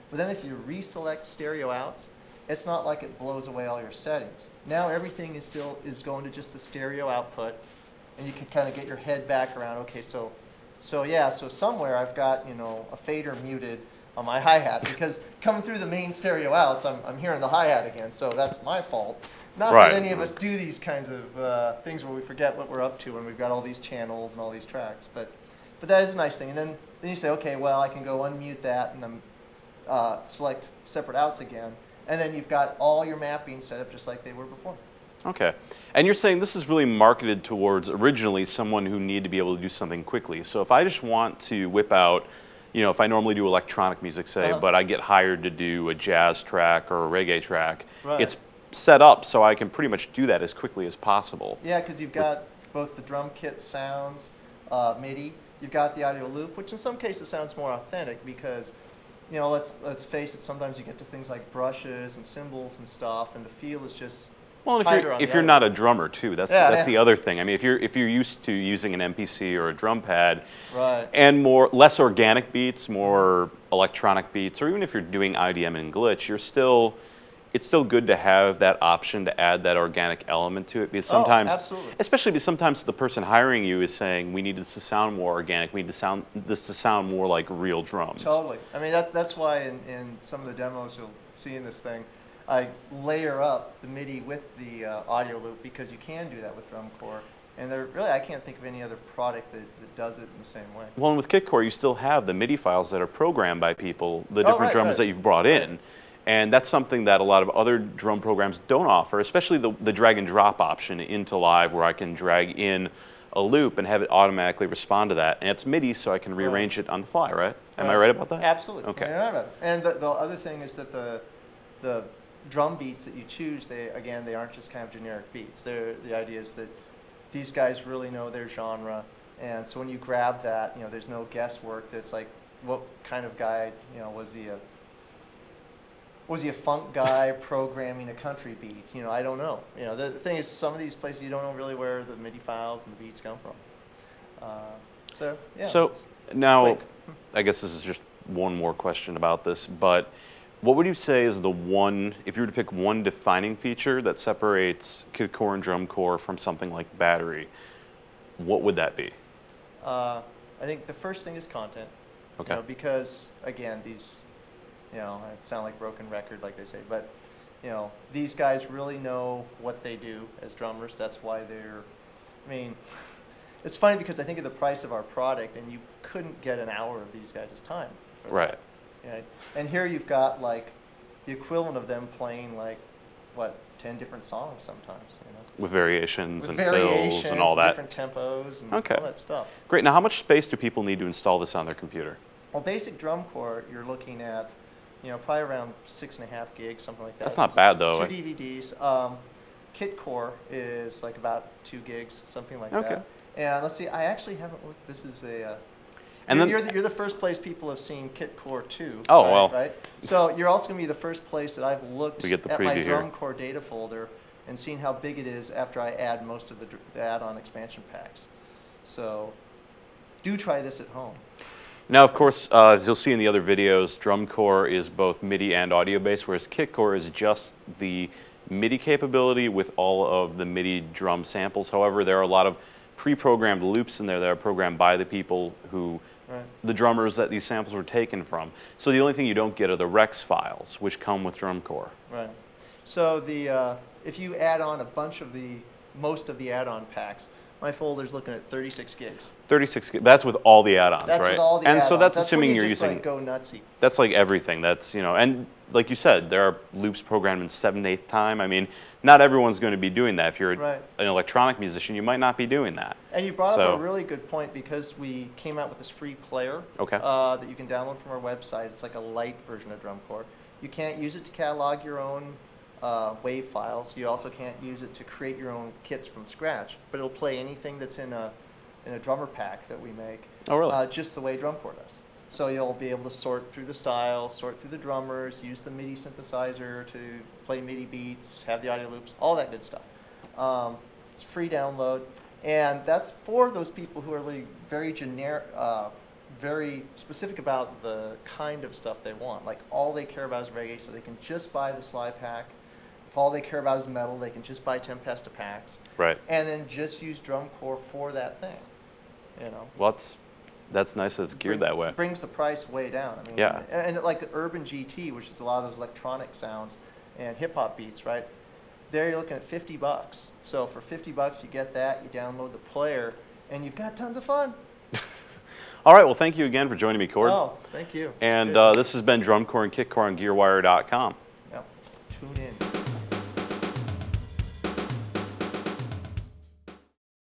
But then if you reselect stereo outs, it's not like it blows away all your settings. Now everything is going to just the stereo output, and you can kind of get your head back around. Okay, so somewhere I've got a fader muted on my hi-hat, because coming through the main stereo outs, I'm hearing the hi-hat again, so that's my fault. Not that any of us do these kinds of things where we forget what we're up to when we've got all these channels and all these tracks, but that is a nice thing. And then you say, okay, well, I can go unmute that and then select separate outs again, and then you've got all your mapping set up just like they were before. Okay. And you're saying this is really marketed towards originally someone who needed to be able to do something quickly. So if I just want to whip out, if I normally do electronic music, say, but I get hired to do a jazz track or a reggae track, it's set up so I can pretty much do that as quickly as possible. Yeah, because you've got both the drum kit sounds, MIDI, you've got the audio loop, which in some cases sounds more authentic because, let's face it, sometimes you get to things like brushes and cymbals and stuff, and the feel is just if you're not a drummer too, that's the other thing. I mean, if you're used to using an MPC or a drum pad, and less organic beats, more electronic beats, or even if you're doing IDM and glitch, it's still good to have that option to add that organic element to it, because sometimes, especially because sometimes the person hiring you is saying, we need this to sound more organic, we need this to sound more like real drums. Totally. I mean, that's why in some of the demos you'll see in this thing, I layer up the MIDI with the audio loop, because you can do that with DrumCore. And I can't think of any other product that does it in the same way. Well, and with KitCore, you still have the MIDI files that are programmed by people, the different drummers that you've brought in. And that's something that a lot of other drum programs don't offer, especially the drag and drop option into Live, where I can drag in a loop and have it automatically respond to that. And it's MIDI, so I can rearrange it on the fly, right? Am I right about that? Absolutely. Okay. And the other thing is that the drum beats that you choose, they aren't just kind of generic beats. The idea is that these guys really know their genre, and so when you grab that, there's no guesswork. That's like, what kind of guy, was he a funk guy programming a country beat? I don't know. The thing is, some of these places you don't know really where the MIDI files and the beats come from. So now, quick. I guess this is just one more question about this, but what would you say is the one, if you were to pick one defining feature that separates KitCore and DrumCore from something like Battery, what would that be? I think the first thing is content. Okay. Because, again, these, I sound like broken record, like they say, but, these guys really know what they do as drummers. That's why it's funny because I think of the price of our product, and you couldn't get an hour of these guys' time. Right. And here you've got like the equivalent of them playing 10 different songs sometimes. With variations and fills and all that. Different tempos and all that stuff. Great. Now, how much space do people need to install this on their computer? Well, basic DrumCore, you're looking at, probably around 6.5 gigs, something like that. That's not bad, though. 2 DVDs. KitCore is like about 2 gigs, something like that. And let's see, I actually haven't looked. This is a... And you're the first place people have seen KitCore 2. Oh, right? So you're also going to be the first place that I've looked at my here. DrumCore data folder and seen how big it is after I add most of the add-on expansion packs. So do try this at home. Now, of course, as you'll see in the other videos, DrumCore is both MIDI and audio-based, whereas KitCore is just the MIDI capability with all of the MIDI drum samples. However, there are a lot of pre-programmed loops in there that are programmed by the people who... the drummers that these samples were taken from. So the only thing you don't get are the Rex files, which come with DrumCore. Right. So if you add on most of the add-on packs, my folder's looking at 36 gigs. 36 gigs. That's with all the add-ons, right? That's with all the add-ons. And so that's assuming you're just using... go nutsy. That's like everything. That's, and like you said, there are loops programmed in 7/8 time. I mean, not everyone's going to be doing that. If you're an electronic musician, you might not be doing that. And you brought up a really good point, because we came out with this free player that you can download from our website. It's like a light version of DrumCore. You can't use it to catalog your own WAV files. You also can't use it to create your own kits from scratch, but it'll play anything that's in a drummer pack that we make. Oh, really? Just the way DrumCore does. So you'll be able to sort through the styles, sort through the drummers, use the MIDI synthesizer to play MIDI beats, have the audio loops, all that good stuff. It's free download, and that's for those people who are really very generic, very specific about the kind of stuff they want. Like all they care about is reggae, so they can just buy the slide pack. If all they care about is metal, they can just buy Tempesta packs. Right. And then just use DrumCore for that thing. You know. Well, that's nice that it's geared that way. It brings the price way down. I mean, Yeah. And like the Urban GT, which is a lot of those electronic sounds and hip hop beats, right? There you're looking at $50. So for $50, you get that. You download the player, and you've got tons of fun. All right, well, thank you again for joining me, Cord. Oh, thank you. And this has been DrumCore and KitCore on GearWire.com. Yeah. Tune in.